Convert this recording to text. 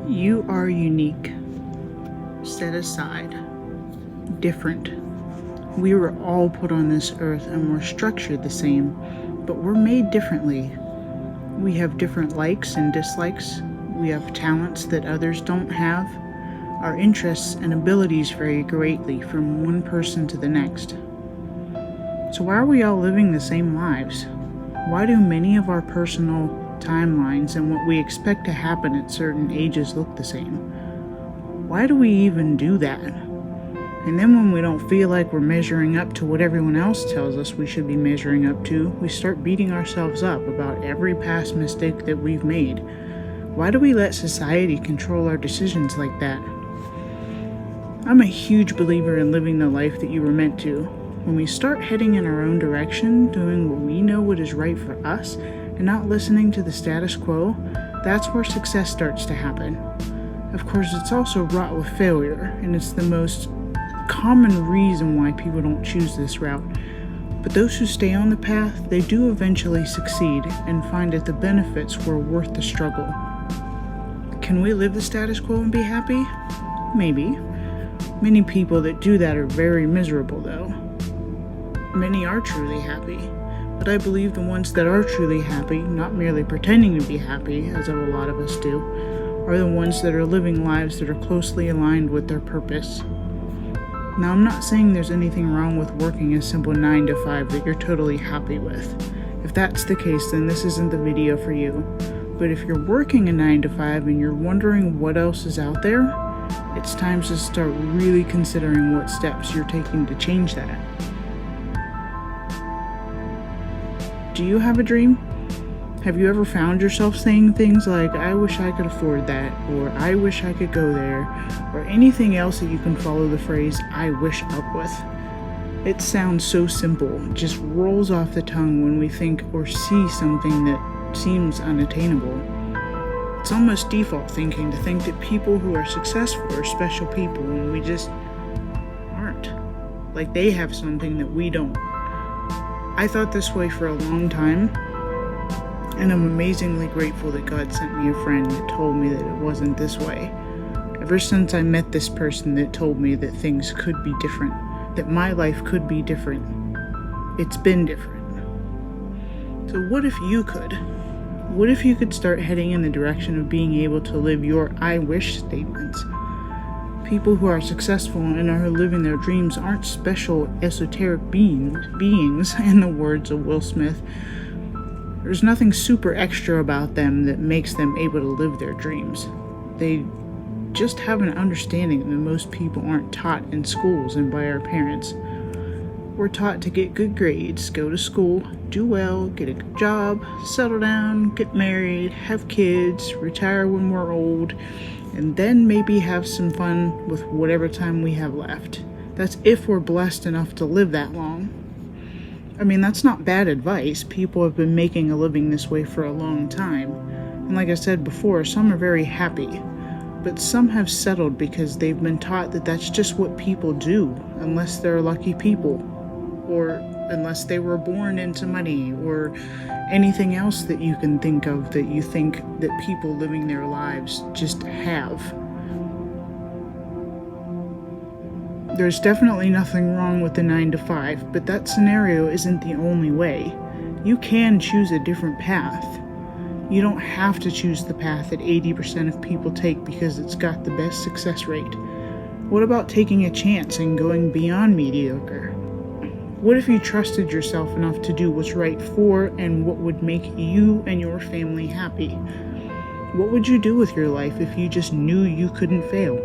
You are unique, set aside, different. We were all put on this earth and we're structured the same, but we're made differently. We have different likes and dislikes. We have talents that others don't have. Our interests and abilities vary greatly from one person to the next. So why are we all living the same lives? Why do many of our personal timelines and what we expect to happen at certain ages look the same? Why do we even do that? And then when we don't feel like we're measuring up to what everyone else tells us we should be measuring up to, we start beating ourselves up about every past mistake that we've made. Why do we let society control our decisions like that? I'm a huge believer in living the life that you were meant to. When we start heading in our own direction, doing what we know what is right for us, and not listening to the status quo, that's where success starts to happen. Of course, it's also wrought with failure, and it's the most common reason why people don't choose this route. But those who stay on the path, they do eventually succeed and find that the benefits were worth the struggle. Can we live the status quo and be happy? Maybe. Many people that do that are very miserable, though. Many are truly happy, but I believe the ones that are truly happy, not merely pretending to be happy, as a lot of us do, are the ones that are living lives that are closely aligned with their purpose. Now, I'm not saying there's anything wrong with working a simple 9 to 5 that you're totally happy with. If that's the case, then this isn't the video for you. But if you're working a 9 to 5 and you're wondering what else is out there, it's time to start really considering what steps you're taking to change that. Do you have a dream? Have you ever found yourself saying things like, I wish I could afford that, or I wish I could go there, or anything else that you can follow the phrase, I wish up with? It sounds so simple, it just rolls off the tongue when we think or see something that seems unattainable. It's almost default thinking to think that people who are successful are special people when we just aren't. Like they have something that we don't. I thought this way for a long time, and I'm amazingly grateful that God sent me a friend that told me that it wasn't this way. Ever since I met this person that told me that things could be different, that my life could be different, it's been different. So what if you could? What if you could start heading in the direction of being able to live your I wish statements? People who are successful and are living their dreams aren't special esoteric beings, in the words of Will Smith. There's nothing super extra about them that makes them able to live their dreams. They just have an understanding that most people aren't taught in schools and by our parents. We're taught to get good grades, go to school, do well, get a good job, settle down, get married, have kids, retire when we're old, and then maybe have some fun with whatever time we have left. That's if we're blessed enough to live that long. I mean, that's not bad advice. People have been making a living this way for a long time. And like I said before, some are very happy. But some have settled because they've been taught that that's just what people do, unless they're lucky people, or unless they were born into money, or anything else that you can think of that you think that people living their lives just have. There's definitely nothing wrong with the 9 to 5, but that scenario isn't the only way. You can choose a different path. You don't have to choose the path that 80% of people take because it's got the best success rate. What about taking a chance and going beyond mediocre? What if you trusted yourself enough to do what's right for and what would make you and your family happy? What would you do with your life if you just knew you couldn't fail?